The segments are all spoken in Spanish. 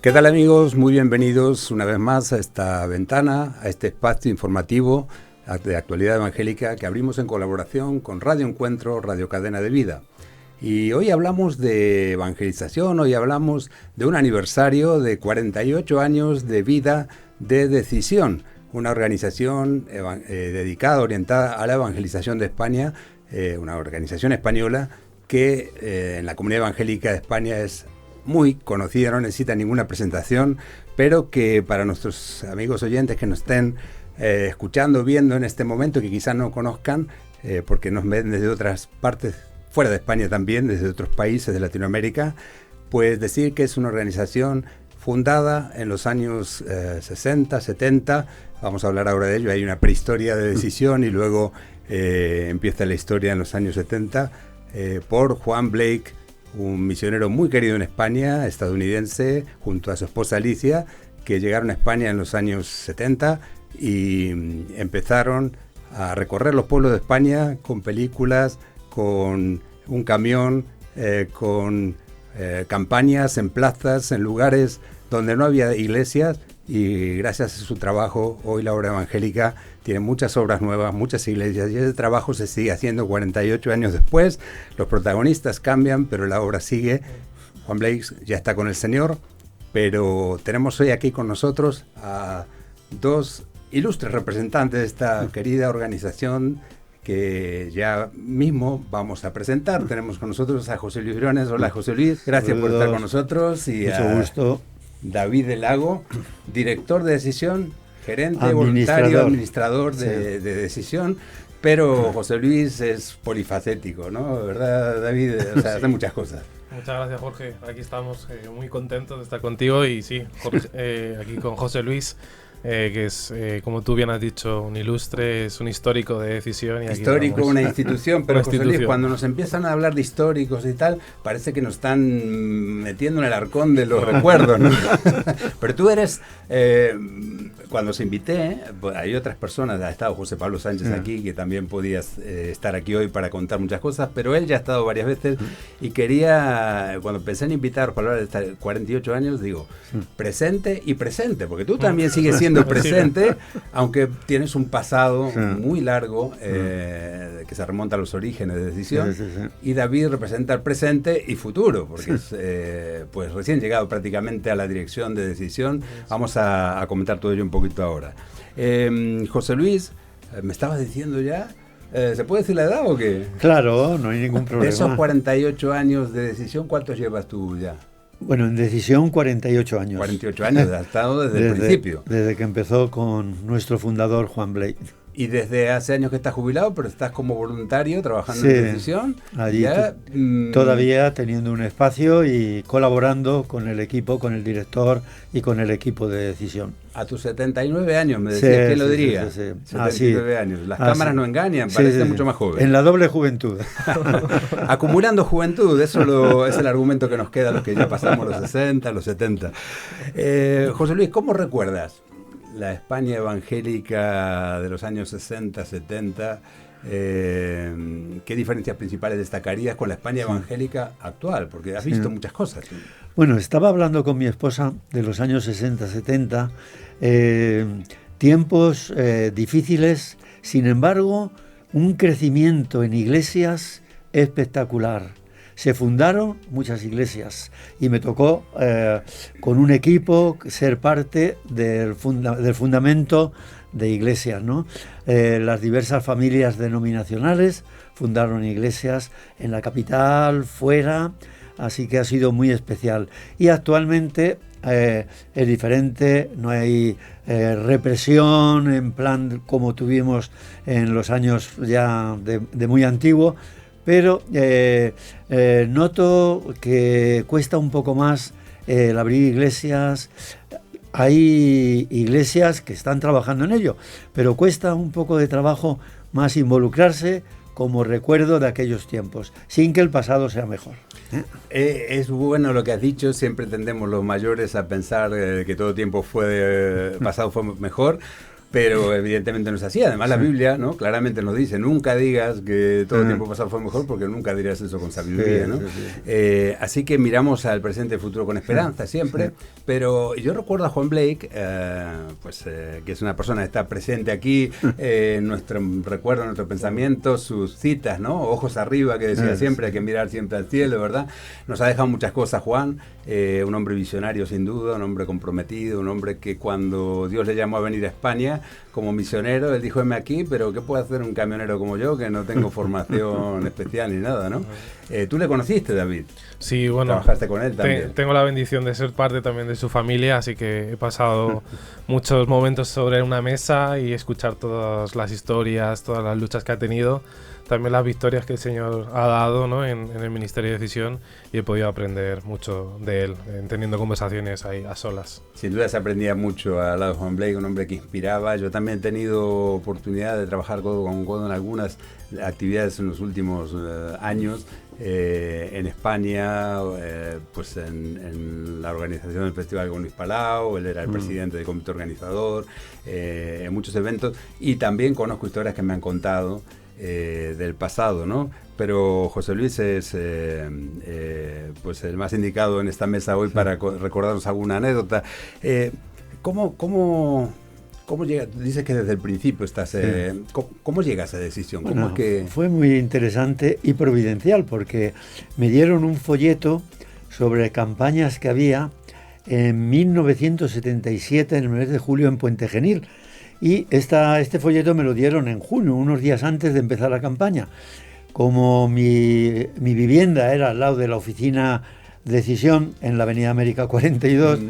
¿Qué tal, amigos? Muy bienvenidos una vez más a esta ventana, a este espacio informativo de actualidad evangélica que abrimos en colaboración con Radio Encuentro, Radio Cadena de Vida. Y hoy hablamos de evangelización, hoy hablamos de un aniversario de 48 años de vida de Decisión, una organización dedicada, orientada a la evangelización de España, una organización española que en la comunidad evangélica de España es muy conocida, no necesita ninguna presentación, pero que para nuestros amigos oyentes que nos estén escuchando, viendo en este momento, que quizás no conozcan, porque nos ven desde otras partes, fuera de España también, desde otros países de Latinoamérica, pues decir que es una organización fundada en los años 60, 70, vamos a hablar ahora de ello, hay una prehistoria de Decisión y luego empieza la historia en los años 70, por Juan Blake, un misionero muy querido en España, estadounidense, junto a su esposa Alicia, que llegaron a España en los años 70 y empezaron a recorrer los pueblos de España con películas, con un camión, con campañas en plazas, en lugares donde no había iglesias, y gracias a su trabajo hoy la obra evangélica tiene muchas obras nuevas, muchas iglesias, y ese trabajo se sigue haciendo 48 años después. Los protagonistas cambian, pero la obra sigue. Juan Blake ya está con el Señor, pero tenemos hoy aquí con nosotros a dos ilustres representantes de esta querida organización que ya mismo vamos a presentar. Tenemos con nosotros a José Luis Briones. Hola, José Luis, gracias por estar con nosotros. Y mucho gusto. David del Lago, director de Decisión, gerente, voluntario, administrador de Decisión, pero José Luis es polifacético, ¿no? ¿Verdad, David? O sea, hace muchas cosas. Muchas gracias, Jorge. Aquí estamos muy contentos de estar contigo y sí, Jorge, aquí con José Luis, que es, como tú bien has dicho, un ilustre, es un histórico de Decisión. Y histórico, aquí una institución, pero una José institución. Luis, cuando nos empiezan a hablar de históricos y tal, parece que nos están metiendo en el arcón de los recuerdos, ¿no? Pero tú eres, cuando os invité, hay otras personas, ha estado José Pablo Sánchez aquí, que también podías estar aquí hoy para contar muchas cosas, pero él ya ha estado varias veces y quería, cuando pensé en invitaros para hablar de estos 48 años, digo, presente y presente, porque tú también sigues siendo presente, aunque tienes un pasado muy largo que se remonta a los orígenes de Decisión, y David representa el presente y futuro, porque es pues recién llegado prácticamente a la dirección de Decisión. Vamos a comentar todo ello un poquito ahora. José Luis, me estabas diciendo ya, ¿se puede decir la edad o qué? Claro, no hay ningún problema. De esos 48 años de Decisión, ¿cuántos llevas tú ya? Bueno, en Decisión 48 años. 48 años, has estado desde el principio. Desde que empezó con nuestro fundador Juan Blake. Y desde hace años que estás jubilado, pero estás como voluntario trabajando en Decisión. Allí ya, todavía teniendo un espacio y colaborando con el equipo, con el director y con el equipo de Decisión. A tus 79 años, me decías, ¿quién lo diría? Sí. 79 años. Las cámaras no engañan, parece mucho más joven. En la doble juventud. Acumulando juventud, eso es el argumento que nos queda a los que ya pasamos los 60, los 70. José Luis, ¿cómo recuerdas la España evangélica de los años 60, 70? ¿Qué diferencias principales destacarías con la España evangélica actual? Porque has visto muchas cosas. Bueno, estaba hablando con mi esposa de los años 60, 70, tiempos difíciles, sin embargo, un crecimiento en iglesias espectacular. Se fundaron muchas iglesias y me tocó con un equipo ser parte del fundamento de iglesias, ¿no? Las diversas familias denominacionales fundaron iglesias en la capital, fuera, así que ha sido muy especial. Y actualmente es diferente, no hay represión en plan como tuvimos en los años ya de muy antiguo, pero noto que cuesta un poco más el abrir iglesias. Hay iglesias que están trabajando en ello, pero cuesta un poco de trabajo más involucrarse como recuerdo de aquellos tiempos, sin que el pasado sea mejor. Es bueno lo que has dicho, siempre tendemos los mayores a pensar que todo tiempo pasado fue mejor. pero evidentemente no es así. Además, la Biblia, ¿no?, claramente nos dice, nunca digas que todo el tiempo pasado fue mejor, porque nunca dirías eso con sabiduría, ¿no? Así que miramos al presente y el futuro con esperanza siempre, pero yo recuerdo a Juan Blake, que es una persona que está presente aquí, en nuestro recuerdo, en nuestro pensamiento, sus citas, ¿no? Ojos arriba, que decía siempre, hay que mirar siempre al cielo, ¿verdad? Nos ha dejado muchas cosas, Juan, un hombre visionario sin duda, un hombre comprometido, un hombre que cuando Dios le llamó a venir a España como misionero, él dijo, heme aquí, pero ¿qué puede hacer un camionero como yo, que no tengo formación especial ni nada, ¿no? ¿Tú le conociste, David? Sí, bueno. ¿Trabajaste con él también? Tengo la bendición de ser parte también de su familia, así que he pasado muchos momentos sobre una mesa y escuchar todas las historias, todas las luchas que ha tenido, también las victorias que el Señor ha dado, ¿no?, en el Ministerio de Decisión, y he podido aprender mucho de él, teniendo conversaciones ahí a solas. Sin duda se aprendía mucho al lado de Juan Blake, un hombre que inspiraba. Yo también he tenido oportunidad de trabajar codo con codo en algunas actividades en los últimos años, en España, pues en la organización del Festival con Luis Palau, él era el presidente del comité organizador, en muchos eventos, y también conozco historias que me han contado del pasado, ¿no? Pero José Luis es pues el más indicado en esta mesa hoy para recordarnos alguna anécdota. ¿Cómo llega? Dices que desde el principio estás... ¿cómo llega a esa decisión? Bueno, fue muy interesante y providencial, porque me dieron un folleto sobre campañas que había en 1977, en el mes de julio, en Puente Genil. Y este folleto me lo dieron en junio, unos días antes de empezar la campaña. Como mi vivienda era al lado de la oficina Decisión, en la Avenida América 42,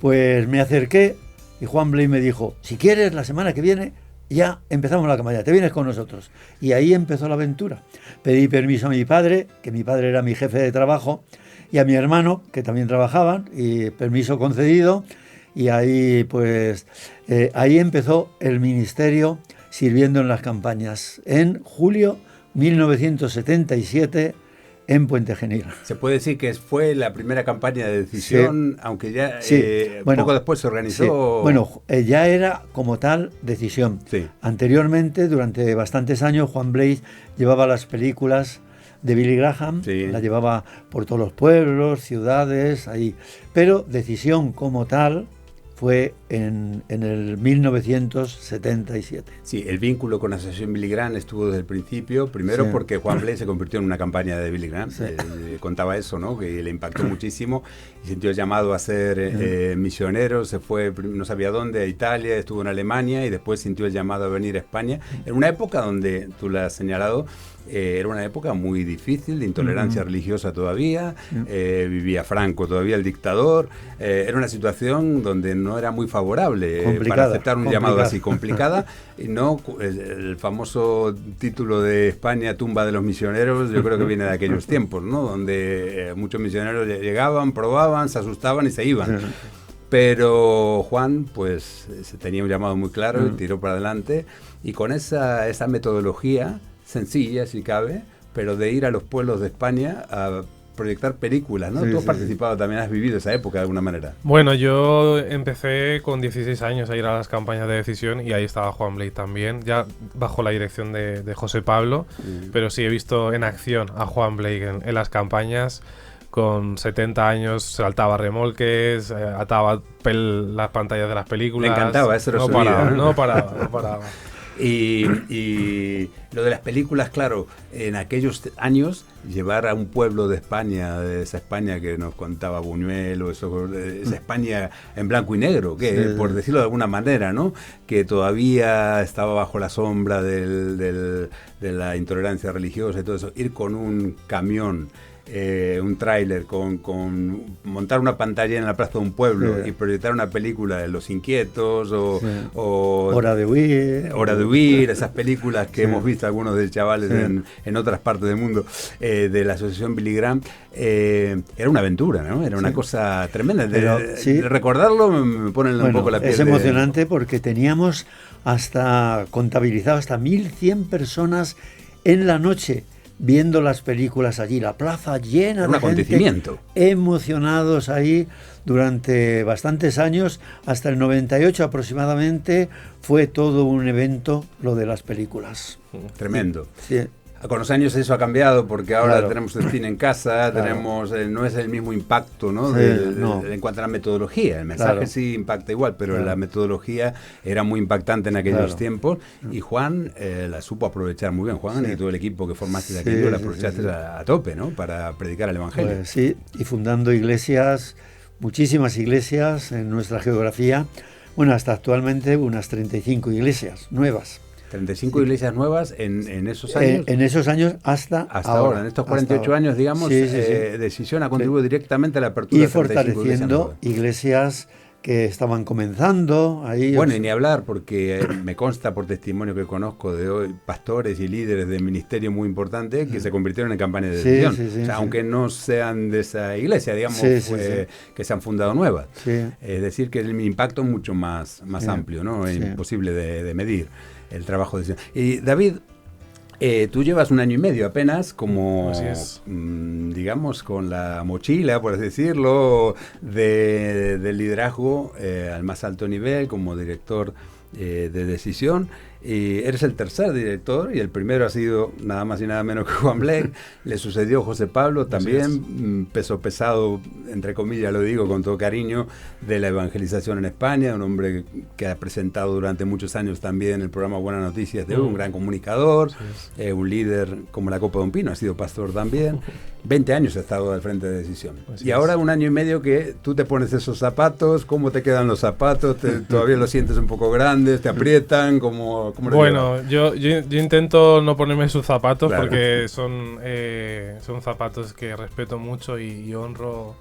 pues me acerqué y Juan Blake me dijo, si quieres, la semana que viene ya empezamos la campaña, te vienes con nosotros. Y ahí empezó la aventura. Pedí permiso a mi padre, que mi padre era mi jefe de trabajo, y a mi hermano, que también trabajaban, y permiso concedido. Y ahí, pues, ahí empezó el ministerio sirviendo en las campañas, en julio 1977, en Puente Genil. Se puede decir que fue la primera campaña de Decisión, aunque ya poco después se organizó. Sí. Bueno, ya era como tal Decisión. Sí. Anteriormente, durante bastantes años, Juan Blake llevaba las películas de Billy Graham, la llevaba por todos los pueblos, ciudades, ahí. Pero Decisión como tal fue en el 1977. Sí, el vínculo con la Asociación Billy Graham estuvo desde el principio, primero porque Juan Blake se convirtió en una campaña de Billy Graham, contaba eso, ¿no?, que le impactó muchísimo, y sintió el llamado a ser misionero, se fue, no sabía dónde, a Italia, estuvo en Alemania, y después sintió el llamado a venir a España, en una época donde, tú la has señalado, era una época muy difícil, de intolerancia religiosa todavía, vivía Franco todavía, el dictador, era una situación donde no era muy favorable para aceptar un llamado así, complicada, y no el famoso título de España, tumba de los misioneros, yo creo que viene de aquellos tiempos, ¿no?, donde muchos misioneros llegaban, probaban, se asustaban y se iban. Pero Juan, pues, tenía un llamado muy claro y tiró para adelante, y con esa metodología sencilla, si cabe, pero de ir a los pueblos de España a proyectar películas, ¿no? Tú has participado también, has vivido esa época de alguna manera. Bueno, yo empecé con 16 años a ir a las campañas de Decisión, y ahí estaba Juan Blake también, ya bajo la dirección de José Pablo, pero sí he visto en acción a Juan Blake en las campañas. Con 70 años saltaba remolques, ataba las pantallas de las películas. Me encantaba, eso no paraba, no paraba. Y lo de las películas, claro, en aquellos años, llevar a un pueblo de España, de esa España que nos contaba Buñuel, o esa España en blanco y negro, que por decirlo de alguna manera, ¿no?, que todavía estaba bajo la sombra de la intolerancia religiosa y todo eso, ir con un camión, un tráiler, con montar una pantalla en la plaza de un pueblo y proyectar una película de Los Inquietos o Hora de Huir, esas películas que hemos visto algunos de chavales en otras partes del mundo, de la Asociación Billy Graham, era una aventura, ¿no? Era una cosa tremenda. De recordarlo me pone un poco la piel. Es emocionante porque teníamos contabilizado hasta 1.100 personas en la noche viendo las películas allí, la plaza llena de un acontecimiento. Gente, emocionados ahí durante bastantes años, hasta el 98 aproximadamente, fue todo un evento lo de las películas. Tremendo. Sí. Con los años eso ha cambiado porque ahora Claro. tenemos el cine en casa, Claro. tenemos no es el mismo impacto, ¿no? Sí, No. no. En cuanto a la metodología, el mensaje Claro. sí impacta igual, pero Claro. la metodología era muy impactante en aquellos Claro. tiempos y Juan la supo aprovechar muy bien. Juan Sí. y todo el equipo que formaste de Sí, aquello la sí, aprovechaste sí. a tope, ¿no? Para predicar el Evangelio. Pues sí, y fundando iglesias, muchísimas iglesias en nuestra geografía. Bueno, hasta actualmente unas 35 iglesias nuevas. 35 iglesias nuevas en esos años. En esos años hasta ahora, en estos 48 años, digamos, Sí, sí, sí. Decisión ha contribuido directamente a la apertura Y de 35 iglesias fortaleciendo nuevas. iglesias que estaban comenzando ahí. Bueno, y ni hablar, porque me consta por testimonio que conozco de hoy pastores y líderes de ministerio muy importantes que se convirtieron en campañas de Sí, decisión. sí, sí, o sea, sí. aunque no sean de esa iglesia, digamos, Sí, sí, sí. que se han fundado nuevas. Sí. Es decir, que el impacto es mucho más Sí, amplio, ¿no? Es sí. imposible de medir el trabajo de decisión. Y David, tú llevas 1 año y medio apenas como, Así es. digamos, con la mochila, por así decirlo, del liderazgo al más alto nivel como director de decisión. Y eres el tercer director y el primero ha sido nada más y nada menos que Juan Blake. Le sucedió José Pablo también, peso pesado, entre comillas lo digo con todo cariño, de la evangelización en España, un hombre que ha presentado durante muchos años también el programa Buenas Noticias de hoy, un gran comunicador, un líder como la Copa de un Pino, ha sido pastor también. 20 años ha estado al frente de decisión. Así Y ahora es. 1 año y medio que tú te pones esos zapatos, ¿cómo te quedan los zapatos? ¿Todavía los sientes un poco grandes? ¿Te aprietan? ¿Cómo lo llevas? Bueno, yo intento no ponerme sus zapatos Claro. porque son zapatos que respeto mucho y honro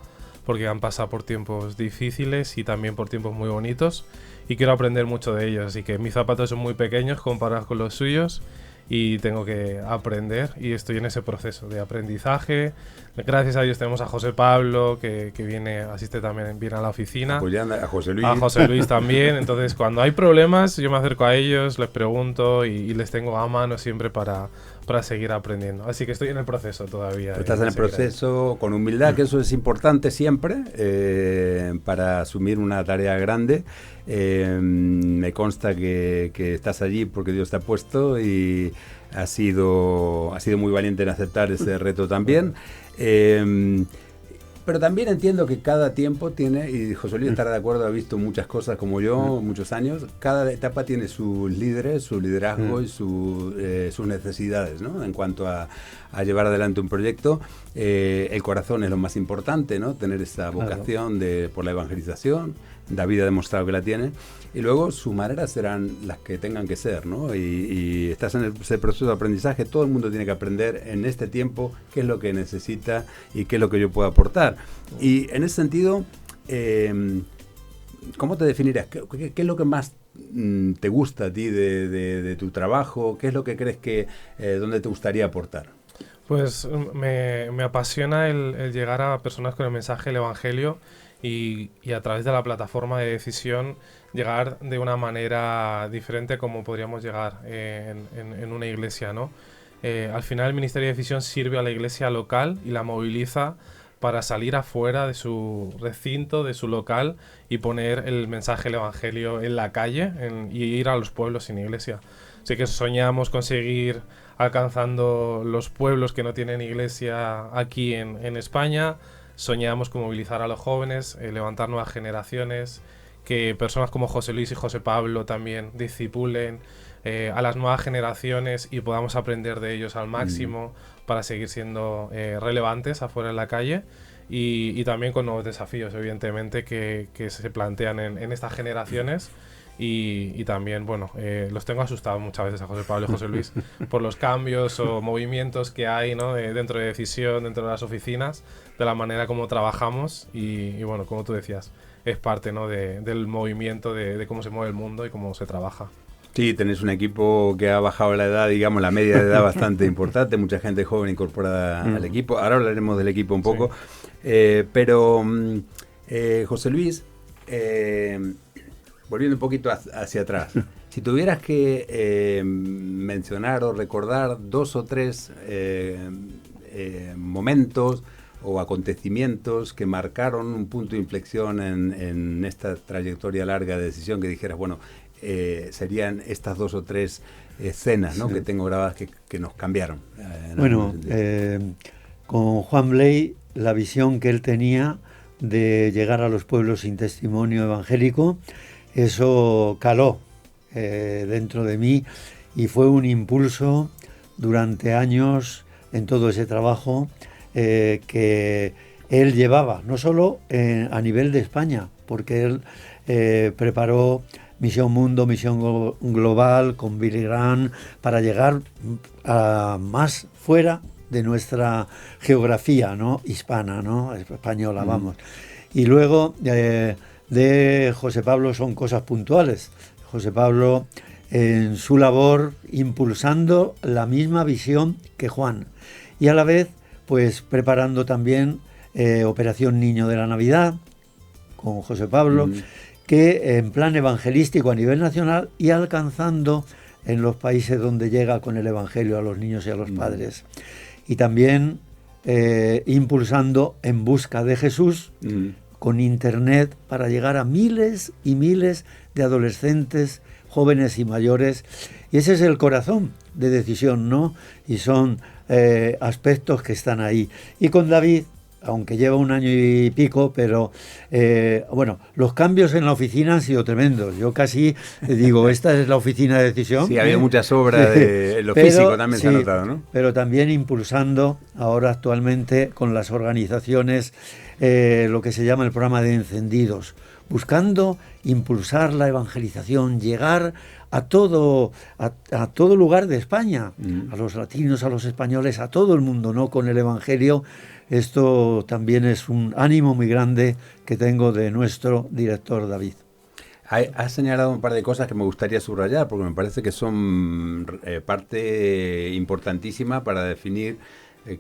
porque han pasado por tiempos difíciles y también por tiempos muy bonitos y quiero aprender mucho de ellos. Así que mis zapatos son muy pequeños comparados con los suyos y tengo que aprender y estoy en ese proceso de aprendizaje. Gracias a Dios tenemos a José Pablo que asiste también, viene a la oficina. Apoyando a José Luis. A José Luis también. Entonces, cuando hay problemas, yo me acerco a ellos, les pregunto y les tengo a mano siempre para seguir aprendiendo. Así que estoy en el proceso todavía. Pero estás en el proceso con humildad, que eso es importante siempre para asumir una tarea grande. Me consta que estás allí porque Dios te ha puesto y has sido muy valiente en aceptar ese reto también. Pero también entiendo que cada tiempo tiene, y José Luis estará de acuerdo, ha visto muchas cosas como yo, muchos años, cada etapa tiene sus líderes, su liderazgo y sus necesidades, ¿no? En cuanto a llevar adelante un proyecto, el corazón es lo más importante, ¿no? Tener esa vocación por la evangelización. David ha demostrado que la tiene, y luego sus maneras serán las que tengan que ser, ¿no? Y estás en ese proceso de aprendizaje. Todo el mundo tiene que aprender en este tiempo qué es lo que necesita y qué es lo que yo puedo aportar. Y en ese sentido, ¿cómo te definirías? ¿Qué es lo que más te gusta a ti de tu trabajo? ¿Qué es lo que crees que dónde te gustaría aportar? Pues me apasiona el llegar a personas con el mensaje del Evangelio y a través de la plataforma de decisión llegar de una manera diferente como podríamos llegar en una iglesia, ¿no? Al final el Ministerio de Decisión sirve a la iglesia local y la moviliza para salir afuera de su recinto, de su local y poner el mensaje del Evangelio en la calle y ir a los pueblos sin iglesia. Así que soñamos conseguir alcanzando los pueblos que no tienen iglesia aquí en España. Soñamos con movilizar a los jóvenes, levantar nuevas generaciones, que personas como José Luis y José Pablo también discipulen a las nuevas generaciones y podamos aprender de ellos al máximo para seguir siendo relevantes afuera en la calle y también con nuevos desafíos, evidentemente, que se plantean en estas generaciones. Y también, bueno, los tengo asustados muchas veces a José Pablo y José Luis por los cambios o movimientos que hay, ¿no? Dentro de decisión, dentro de las oficinas, de la manera como trabajamos y bueno, como tú decías, es parte, ¿no? del movimiento de cómo se mueve el mundo y cómo se trabaja. Sí, tenés un equipo que ha bajado la edad, digamos, la media de edad bastante importante, mucha gente joven incorporada al equipo. Ahora hablaremos del equipo un poco, pero José Luis, volviendo un poquito hacia atrás, Si tuvieras que mencionar o recordar 2 o 3 momentos o acontecimientos que marcaron un punto de inflexión en esta trayectoria larga de Decisión, que dijeras, bueno, serían estas 2 o 3 escenas, ¿no? Sí. Que tengo grabadas que nos cambiaron. Bueno, con Juan Blay, la visión que él tenía de llegar a los pueblos sin testimonio evangélico, eso caló dentro de mí y fue un impulso durante años en todo ese trabajo que él llevaba, no solo a nivel de España, porque él preparó Misión Mundo, Misión Global con Billy Graham para llegar a más fuera de nuestra geografía, ¿no? Hispana, ¿no? Española, vamos. Y luego de José Pablo son cosas puntuales. José Pablo en su labor impulsando la misma visión que Juan y a la vez pues preparando también Operación Niño de la Navidad con José Pablo, que en plan evangelístico a nivel nacional y alcanzando en los países donde llega con el evangelio a los niños y a los padres. Y también impulsando En Busca de Jesús con internet para llegar a miles y miles de adolescentes, jóvenes y mayores. Y ese es el corazón de Decisión, ¿no? Y son aspectos que están ahí. Y con David, aunque lleva 1 año y pico, pero bueno, los cambios en la oficina han sido tremendos. Yo casi digo, esta es la oficina de Decisión. Sí, había muchas obras en lo físico también se ha notado, ¿no? Pero también impulsando ahora actualmente con las organizaciones lo que se llama el programa de encendidos, buscando impulsar la evangelización, llegar a todo lugar de España, a los latinos, a los españoles, a todo el mundo, ¿no? Con el evangelio. Esto también es un ánimo muy grande que tengo de nuestro director David. Has señalado un par de cosas que me gustaría subrayar, porque me parece que son parte importantísima para definir,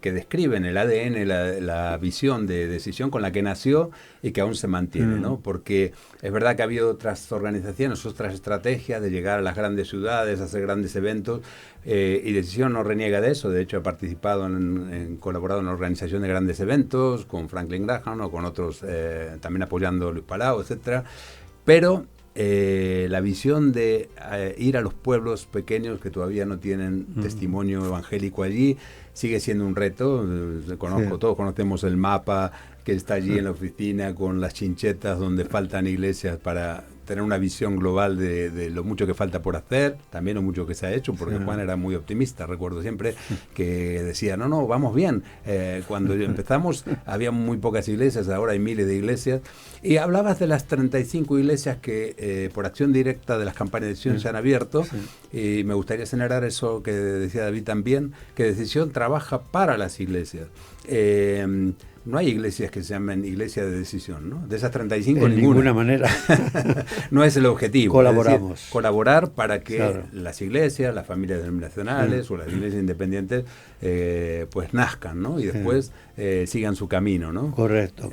que describen el ADN, la visión de Decisión con la que nació y que aún se mantiene, ¿no? Porque es verdad que ha habido otras organizaciones, otras estrategias de llegar a las grandes ciudades, hacer grandes eventos, y Decisión no reniega de eso. De hecho, ha participado, colaborado en la organización de grandes eventos, con Franklin Graham o con otros, también apoyando a Luis Palau, etcétera. Pero la visión de ir a los pueblos pequeños que todavía no tienen testimonio evangélico allí sigue siendo un reto. Todos conocemos el mapa que está allí en la oficina con las chinchetas donde faltan iglesias para tener una visión global de lo mucho que falta por hacer, también lo mucho que se ha hecho, porque Juan era muy optimista. Recuerdo siempre que decía, no, vamos bien. Cuando empezamos había muy pocas iglesias, ahora hay miles de iglesias. Y hablabas de las 35 iglesias que por acción directa de las campañas de Decisión se han abierto, y me gustaría señalar eso que decía David también, que Decisión trabaja para las iglesias. No hay iglesias que se llamen iglesia de Decisión, ¿no? De esas 35, en ninguna manera. No es el objetivo. Colaboramos. Es decir, colaborar para que las iglesias, las familias denominacionales o las iglesias independientes pues nazcan, ¿no? Y después sigan su camino, ¿no? Correcto.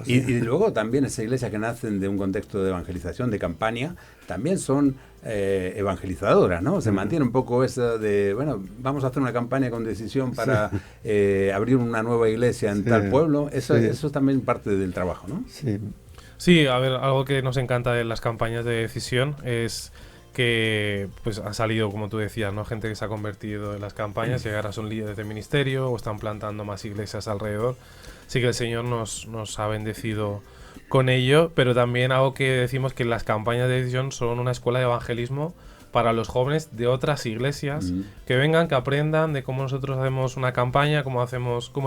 Y luego también esas iglesias que nacen de un contexto de evangelización, de campaña, también son evangelizadoras, ¿no? Se mantiene un poco eso de, bueno, vamos a hacer una campaña con Decisión para abrir una nueva iglesia en tal pueblo. Eso es también parte del trabajo, ¿no? Sí, a ver, algo que nos encanta de las campañas de Decisión es que pues ha salido, como tú decías, ¿no? Gente que se ha convertido en las campañas y ahora son líderes de ministerio o están plantando más iglesias alrededor. Sí que el Señor nos ha bendecido con ello, pero también algo que decimos que las campañas de Decisión son una escuela de evangelismo para los jóvenes de otras iglesias que vengan, que aprendan de cómo nosotros hacemos una campaña, cómo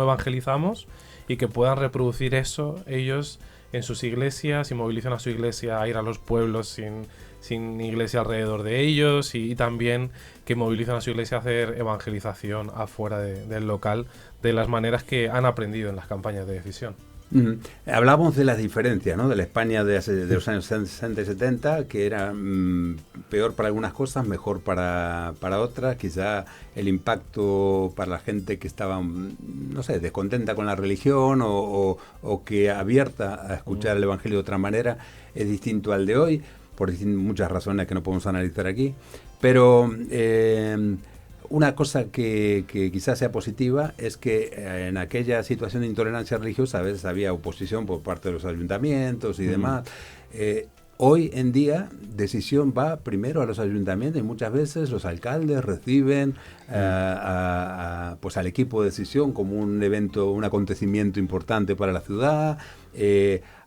evangelizamos, y que puedan reproducir eso ellos en sus iglesias y movilicen a su iglesia a ir a los pueblos sin iglesia alrededor de ellos, y también que movilicen a su iglesia a hacer evangelización afuera del local de las maneras que han aprendido en las campañas de Decisión. Hablamos de las diferencias, ¿no? De la España de los años 60 y 70, que era peor para algunas cosas, mejor para otras. Quizá el impacto para la gente que estaba, no sé, descontenta con la religión o que abierta a escuchar el Evangelio de otra manera es distinto al de hoy. por muchas razones que no podemos analizar aquí. Pero una cosa que quizás sea positiva es que en aquella situación de intolerancia religiosa a veces había oposición por parte de los ayuntamientos y demás. Hoy en día, decisión va primero a los ayuntamientos y muchas veces los alcaldes reciben pues al equipo de decisión como un evento, un acontecimiento importante para la ciudad.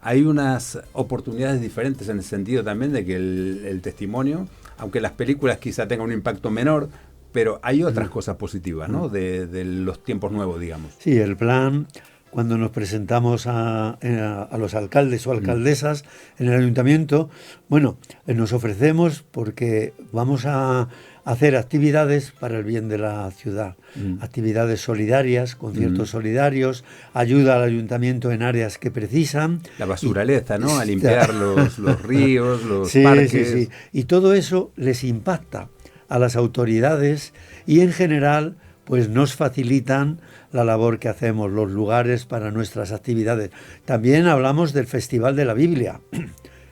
Hay unas oportunidades diferentes en el sentido también de que el testimonio, aunque las películas quizá tengan un impacto menor, pero hay otras cosas positivas, ¿no? De los tiempos nuevos, digamos. Sí, el plan... Cuando nos presentamos a los alcaldes o alcaldesas en el ayuntamiento, bueno, nos ofrecemos porque vamos a hacer actividades para el bien de la ciudad, actividades solidarias, conciertos solidarios, ayuda al ayuntamiento en áreas que precisan. La basuraleza, ¿no? A limpiar los ríos, los parques. Sí. Y todo eso les impacta a las autoridades y en general pues nos facilitan la labor que hacemos, los lugares para nuestras actividades. También hablamos del Festival de la Biblia,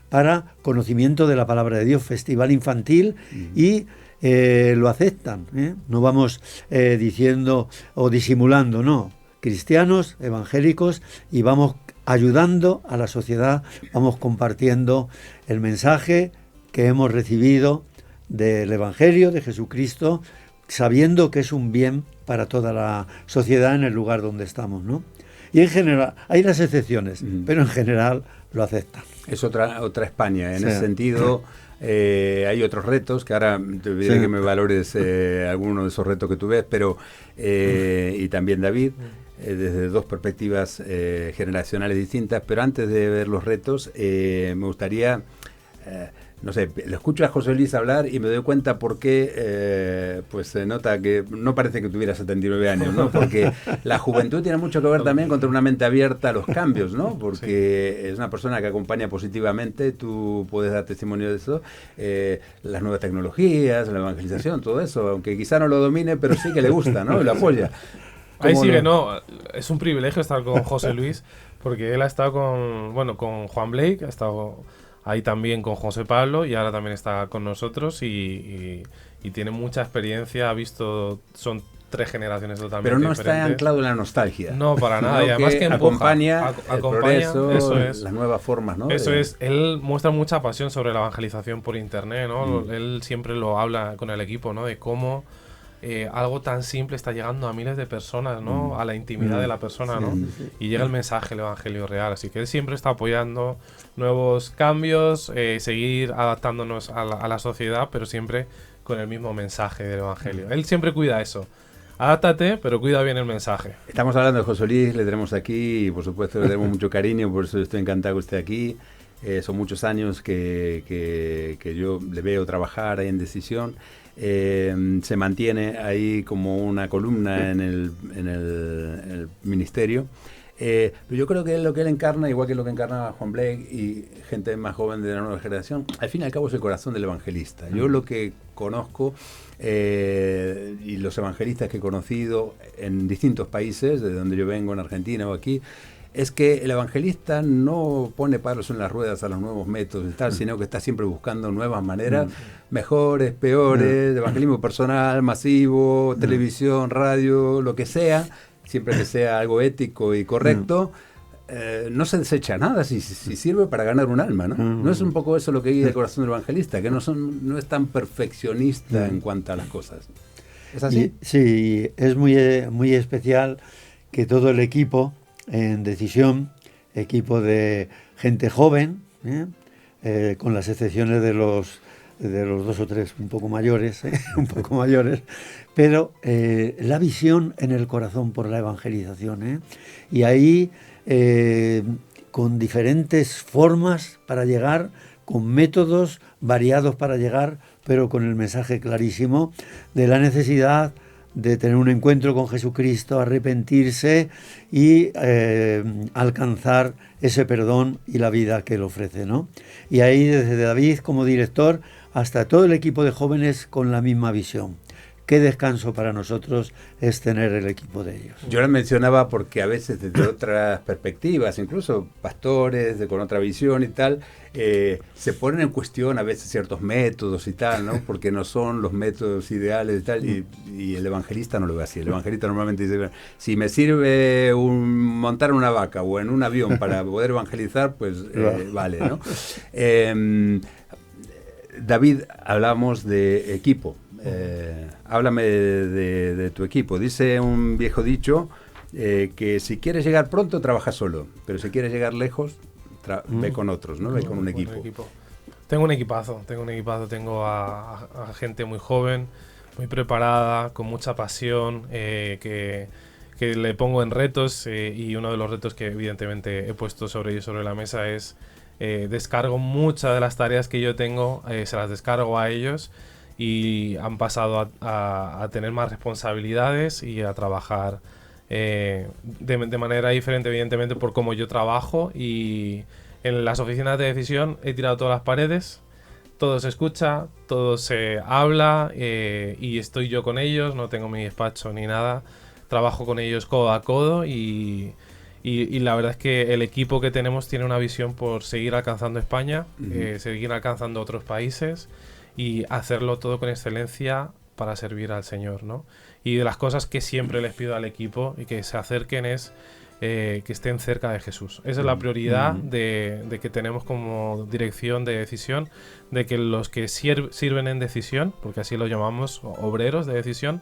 para conocimiento de la palabra de Dios, festival infantil, y lo aceptan, ¿eh? No vamos diciendo o disimulando, no. Cristianos, evangélicos, y vamos ayudando a la sociedad, vamos compartiendo el mensaje que hemos recibido del Evangelio de Jesucristo, sabiendo que es un bien para toda la sociedad en el lugar donde estamos, ¿no? Y en general, hay las excepciones, pero en general lo aceptan. Es otra España, en ese sentido. Hay otros retos, que ahora te pediré que me valores alguno de esos retos que tú ves, pero y también David, desde dos perspectivas generacionales distintas, pero antes de ver los retos, me gustaría... no sé, lo escucho a José Luis hablar y me doy cuenta por qué pues se nota que no parece que tuviera 79 años, ¿no? Porque la juventud tiene mucho que ver también con tener una mente abierta a los cambios, ¿no? Porque es una persona que acompaña positivamente, tú puedes dar testimonio de eso, las nuevas tecnologías, la evangelización, todo eso, aunque quizá no lo domine, pero sí que le gusta, ¿no? Y lo apoya. Ahí sí que no, es un privilegio estar con José Luis, porque él ha estado con Juan Blake, ha estado... ahí también con José Pablo y ahora también está con nosotros y tiene mucha experiencia, ha visto, son 3 generaciones totalmente diferentes. Pero no diferentes. Está anclado en la nostalgia. No, para nada, y además que acompaña el progreso, eso es. las nuevas formas, ¿no? Eso es, él muestra mucha pasión sobre la evangelización por internet, ¿no? Él siempre lo habla con el equipo, ¿no? De cómo algo tan simple está llegando a miles de personas, ¿no? A la intimidad de la persona, ¿no? Y llega el mensaje, el evangelio real. Así que él siempre está apoyando nuevos cambios, seguir adaptándonos a la sociedad, pero siempre con el mismo mensaje del evangelio. Él siempre cuida eso. Adáptate, pero cuida bien el mensaje. Estamos hablando de José Luis, le tenemos aquí y por supuesto le tenemos mucho cariño, por eso estoy encantado que esté aquí. Son muchos años que yo le veo trabajar ahí en Decisión. Se mantiene ahí como una columna en el ministerio. Pero yo creo que lo que él encarna, igual que lo que encarnaba Juan Blake y gente más joven de la nueva generación, al fin y al cabo es el corazón del evangelista. Yo lo que conozco y los evangelistas que he conocido en distintos países, de donde yo vengo, en Argentina o aquí, es que el evangelista no pone palos en las ruedas a los nuevos métodos y tal, sino que está siempre buscando nuevas maneras, mejores, peores, evangelismo personal, masivo, televisión, radio, lo que sea, siempre que sea algo ético y correcto. No se desecha nada si sirve para ganar un alma, ¿no? No es un poco eso lo que guía el corazón del evangelista, que no es tan perfeccionista en cuanto a las cosas. ¿Es así? Sí, es muy especial que todo el equipo en Decisión, equipo de gente joven, con las excepciones de los 2 o 3 un poco mayores, pero la visión en el corazón por la evangelización, y ahí con diferentes formas para llegar, con métodos variados para llegar, pero con el mensaje clarísimo de la necesidad de tener un encuentro con Jesucristo, arrepentirse y alcanzar ese perdón y la vida que Él ofrece, ¿no? Y ahí desde David como director hasta todo el equipo de jóvenes con la misma visión, qué descanso para nosotros es tener el equipo de ellos. Yo les mencionaba porque a veces desde otras perspectivas, incluso pastores con otra visión y tal, se ponen en cuestión a veces ciertos métodos y tal, ¿no? Porque no son los métodos ideales y tal, y el evangelista no lo ve así. El evangelista normalmente dice, si me sirve montar una vaca o en un avión para poder evangelizar, pues vale, ¿no? David, hablamos de equipo. Háblame de tu equipo. Dice un viejo dicho que si quieres llegar pronto, trabaja solo, pero si quieres llegar lejos, ve con otros, ¿no? Ve con un equipo. Tengo un equipazo, tengo a gente muy joven, muy preparada, con mucha pasión, que le pongo en retos, y uno de los retos que evidentemente he puesto sobre ellos sobre la mesa es descargo muchas de las tareas que yo tengo, se las descargo a ellos, y han pasado a tener más responsabilidades y a trabajar de manera diferente, evidentemente, por cómo yo trabajo. Y en las oficinas de decisión he tirado todas las paredes, todo se escucha, todo se habla, y estoy yo con ellos, no tengo mi despacho ni nada, trabajo con ellos codo a codo, y la verdad es que el equipo que tenemos tiene una visión por seguir alcanzando España, seguir alcanzando otros países y hacerlo todo con excelencia para servir al Señor, ¿no? Y de las cosas que siempre les pido al equipo y que se acerquen es que estén cerca de Jesús. Esa es la prioridad de que tenemos como dirección de decisión, de que los que sirven en decisión, porque así lo llamamos, obreros de decisión,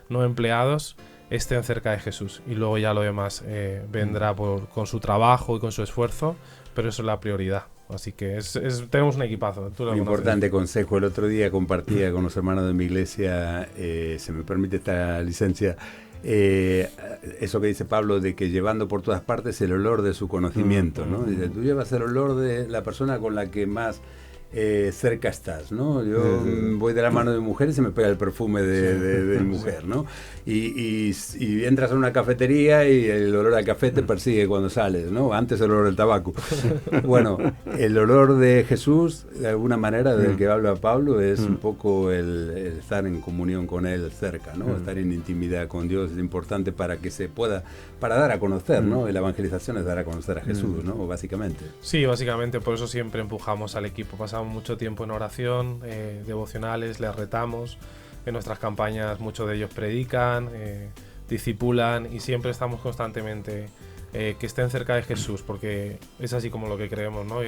no empleados, estén cerca de Jesús. Y luego ya lo demás vendrá con su trabajo y con su esfuerzo, pero eso es la prioridad. Así que tenemos un equipazo. Un importante consejo. El otro día compartía con los hermanos de mi iglesia, se me permite esta licencia, eso que dice Pablo, de que llevando por todas partes el olor de su conocimiento, ¿no? Dice, tú llevas el olor de la persona con la que más cerca estás, ¿no? Yo voy de la mano de mi mujer y se me pega el perfume de mi mujer, ¿no? Y entras a una cafetería y el olor al café te persigue cuando sales, ¿no? Antes el olor del tabaco. Bueno, el olor de Jesús, de alguna manera, del que habla Pablo, es un poco el estar en comunión con Él cerca, ¿no? Estar en intimidad con Dios es importante para que se pueda, para dar a conocer, ¿no? Y la evangelización es dar a conocer a Jesús, ¿no? Básicamente. Sí, básicamente, por eso siempre empujamos al equipo. Pasamos mucho tiempo en oración, devocionales, les retamos. En nuestras campañas muchos de ellos predican, discipulan, y siempre estamos constantemente que estén cerca de Jesús, porque es así como lo que creemos, ¿no?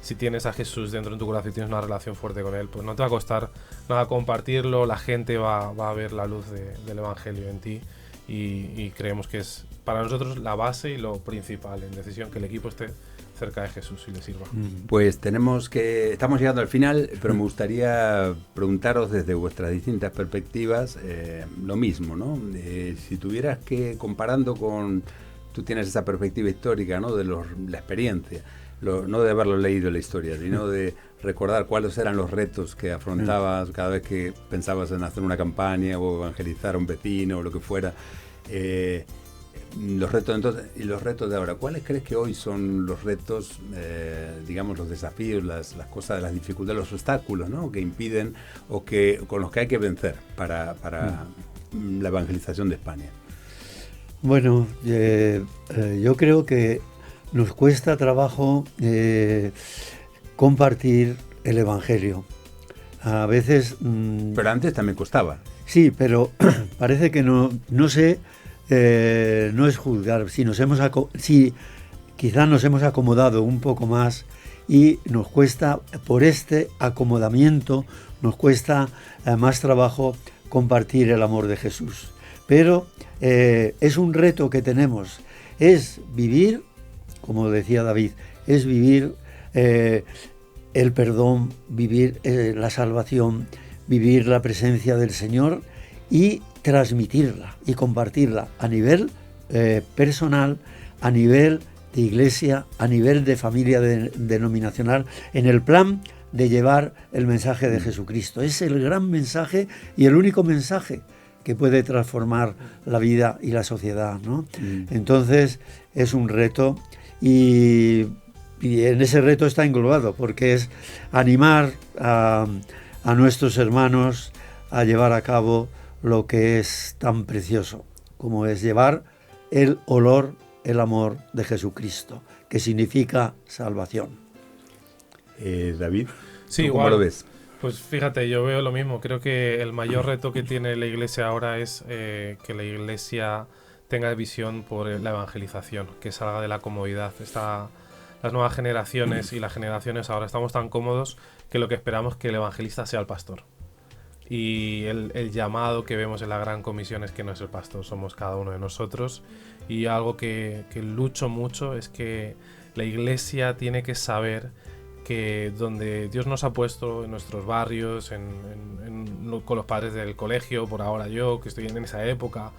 Si tienes a Jesús dentro de tu corazón y tienes una relación fuerte con Él, pues no te va a costar nada compartirlo, la gente va a ver la luz del Evangelio en ti, y creemos que es para nosotros la base y lo principal en decisión, que el equipo esté cerca de Jesús y le sirva. Pues estamos llegando al final, pero me gustaría preguntaros desde vuestras distintas perspectivas lo mismo, ¿no? Si tuvieras que, comparando con, tú tienes esa perspectiva histórica, ¿no? De la experiencia, no de haberlo leído la historia, sino de recordar cuáles eran los retos que afrontabas cada vez que pensabas en hacer una campaña o evangelizar a un vecino o lo que fuera. Los retos entonces y los retos de ahora, ¿cuáles crees que hoy son los retos, digamos, los desafíos, las cosas, las dificultades, los obstáculos, ¿no? que impiden o con los que hay que vencer para la evangelización de España? Bueno, yo creo que nos cuesta trabajo compartir el Evangelio. A veces... pero antes también costaba. Sí, pero parece que no sé... no es juzgar, si quizás nos hemos acomodado un poco más y nos cuesta, por este acomodamiento, nos cuesta más trabajo compartir el amor de Jesús. Pero es un reto que tenemos, es vivir, como decía David, es vivir el perdón, vivir la salvación, vivir la presencia del Señor y transmitirla y compartirla a nivel personal, a nivel de iglesia, a nivel de familia denominacional, en el plan de llevar el mensaje de Jesucristo. Es el gran mensaje y el único mensaje que puede transformar la vida y la sociedad, ¿no? Entonces es un reto y en ese reto está englobado, porque es animar a nuestros hermanos a llevar a cabo lo que es tan precioso, como es llevar el olor, el amor de Jesucristo, que significa salvación. David, sí, ¿cómo lo ves? Pues fíjate, yo veo lo mismo. Creo que el mayor reto que tiene la Iglesia ahora es que la Iglesia tenga visión por la evangelización, que salga de la comodidad. Las nuevas generaciones y las generaciones ahora estamos tan cómodos que lo que esperamos es que el evangelista sea el pastor. Y el llamado que vemos en la Gran Comisión es que no es el pastor, somos cada uno de nosotros. Y algo que lucho mucho es que la Iglesia tiene que saber que donde Dios nos ha puesto en nuestros barrios, con los padres del colegio, por ahora yo, que estoy en esa época,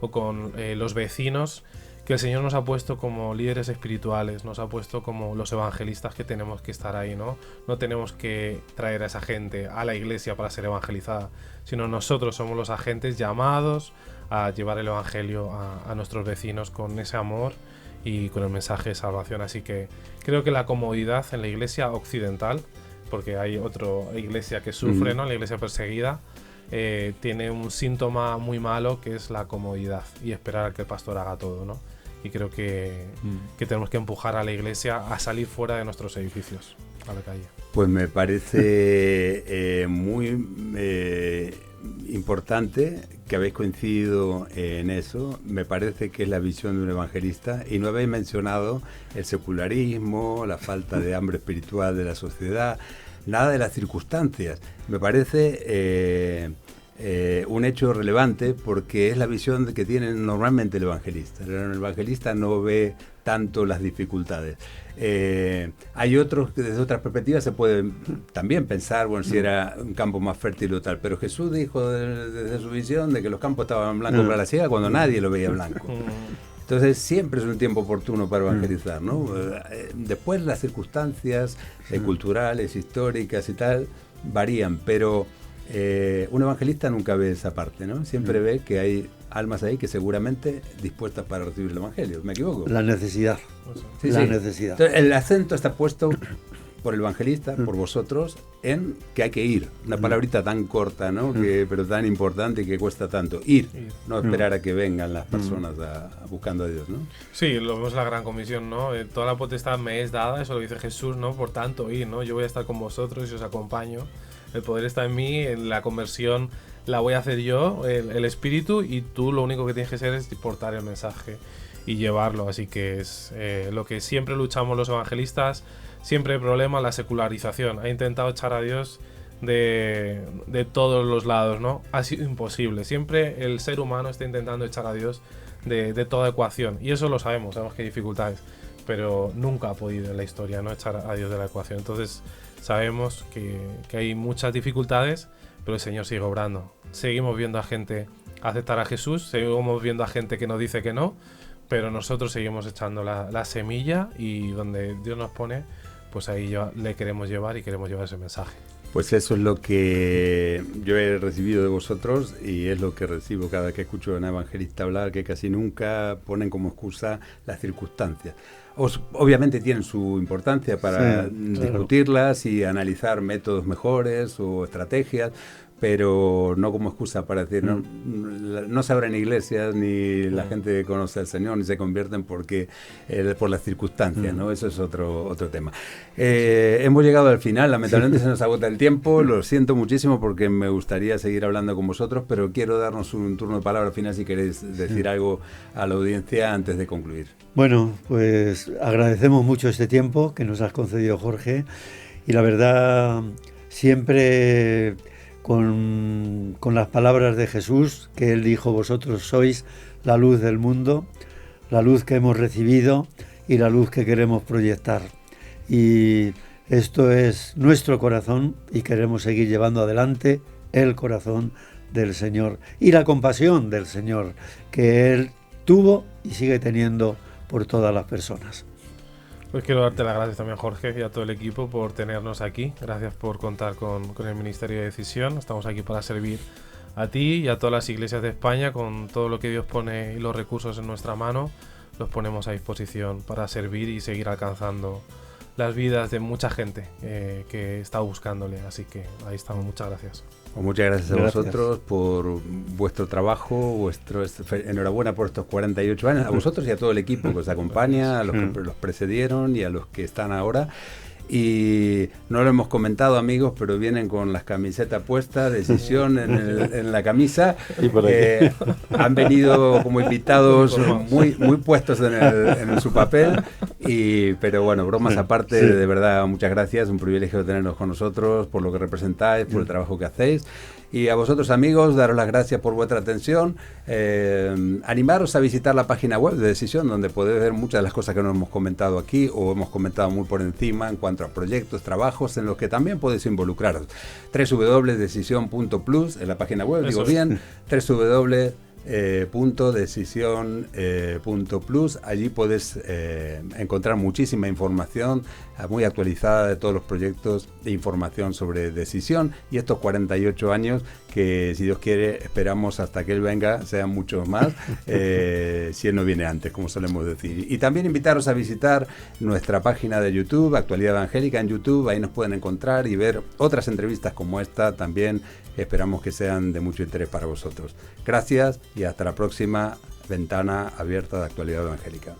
o con los vecinos, que el Señor nos ha puesto como líderes espirituales, nos ha puesto como los evangelistas que tenemos que estar ahí, ¿no? No tenemos que traer a esa gente a la iglesia para ser evangelizada, sino nosotros somos los agentes llamados a llevar el evangelio a nuestros vecinos con ese amor y con el mensaje de salvación. Así que creo que la comodidad en la iglesia occidental, porque hay otra iglesia que sufre, ¿no? La iglesia perseguida, tiene un síntoma muy malo, que es la comodidad y esperar a que el pastor haga todo, ¿no? Y creo que tenemos que empujar a la iglesia a salir fuera de nuestros edificios, a la calle. Pues me parece muy importante que habéis coincidido en eso. Me parece que es la visión de un evangelista, y no habéis mencionado el secularismo, la falta de hambre espiritual de la sociedad, nada de las circunstancias. Me parece un hecho relevante, porque es la visión que tiene normalmente el evangelista. El evangelista no ve tanto las dificultades. Hay otros que desde otras perspectivas se pueden también pensar, bueno, si era un campo más fértil o tal, pero Jesús dijo desde su visión de que los campos estaban blancos para la ciega cuando nadie lo veía blanco. Entonces siempre es un tiempo oportuno para evangelizar, ¿no? Después las circunstancias culturales, históricas y tal varían, pero un evangelista nunca ve esa parte, ¿no? Siempre ve que hay almas ahí que seguramente dispuestas para recibir el evangelio. ¿Me equivoco? La necesidad. Sí, la sí. necesidad. Entonces, el acento está puesto por el evangelista, por vosotros, en que hay que ir. Una palabrita tan corta, ¿no? Pero tan importante y que cuesta tanto. Ir. No esperar a que vengan las personas buscando a Dios, ¿no? Sí, lo vemos en la Gran Comisión, ¿no? Toda la potestad me es dada, eso lo dice Jesús, ¿no? Por tanto, ir, ¿no? Yo voy a estar con vosotros y os acompaño. El poder está en mí, en la conversión la voy a hacer yo, el espíritu, y tú lo único que tienes que hacer es portar el mensaje y llevarlo. Así que es lo que siempre luchamos los evangelistas. Siempre hay problema, la secularización. Ha intentado echar a Dios de todos los lados, ¿no? Ha sido imposible. Siempre el ser humano está intentando echar a Dios de toda ecuación. Y eso lo sabemos que hay dificultades. Pero nunca ha podido en la historia, ¿no? Echar a Dios de la ecuación. Entonces sabemos que hay muchas dificultades, pero el Señor sigue obrando. Seguimos viendo a gente aceptar a Jesús, seguimos viendo a gente que nos dice que no, pero nosotros seguimos echando la semilla, y donde Dios nos pone, pues ahí le queremos llevar y queremos llevar ese mensaje. Pues eso es lo que yo he recibido de vosotros, y es lo que recibo cada vez que escucho a un evangelista hablar, que casi nunca ponen como excusa las circunstancias. Obviamente tienen su importancia para discutirlas y analizar métodos mejores o estrategias, pero no como excusa para decir no se abren iglesias, ni la gente conoce al Señor, ni se convierten por las circunstancias, ¿no? Eso es otro tema. Hemos llegado al final, lamentablemente se nos agota el tiempo, lo siento muchísimo porque me gustaría seguir hablando con vosotros, pero quiero darnos un turno de palabra final si queréis decir algo a la audiencia antes de concluir. Bueno, pues agradecemos mucho este tiempo que nos has concedido, Jorge, y la verdad siempre con las palabras de Jesús, que Él dijo: vosotros sois la luz del mundo, la luz que hemos recibido y la luz que queremos proyectar. Y esto es nuestro corazón, y queremos seguir llevando adelante el corazón del Señor y la compasión del Señor que Él tuvo y sigue teniendo por todas las personas. Pues quiero darte las gracias también, Jorge, y a todo el equipo por tenernos aquí. Gracias por contar con el Ministerio de Decisión. Estamos aquí para servir a ti y a todas las iglesias de España. Con todo lo que Dios pone y los recursos en nuestra mano, los ponemos a disposición para servir y seguir alcanzando las vidas de mucha gente que está buscándole. Así que ahí estamos, muchas gracias. Pues muchas gracias a vosotros por vuestro trabajo, enhorabuena por estos 48 años, a vosotros y a todo el equipo que os acompaña, a los que los precedieron y a los que están ahora. Y no lo hemos comentado, amigos, pero vienen con las camisetas puestas, Decisión en la camisa. Han venido como invitados muy puestos en su papel. Pero bueno, bromas aparte, de verdad, muchas gracias. Un privilegio tenerlos con nosotros, por lo que representáis, por el trabajo que hacéis. Y a vosotros, amigos, daros las gracias por vuestra atención. Animaros a visitar la página web de Decisión, donde podéis ver muchas de las cosas que no hemos comentado aquí o hemos comentado muy por encima en cuanto a proyectos, trabajos en los que también podéis involucraros. www.decisión.plus en la página web, digo bien, www.decisión.plus. Allí puedes encontrar muchísima información muy actualizada de todos los proyectos e información sobre Decisión y estos 48 años que, si Dios quiere, esperamos hasta que Él venga, sean muchos más, si Él no viene antes, como solemos decir. Y también invitaros a visitar nuestra página de YouTube, Actualidad Evangélica en YouTube. Ahí nos pueden encontrar y ver otras entrevistas como esta también. Esperamos que sean de mucho interés para vosotros. Gracias y hasta la próxima ventana abierta de Actualidad Evangélica.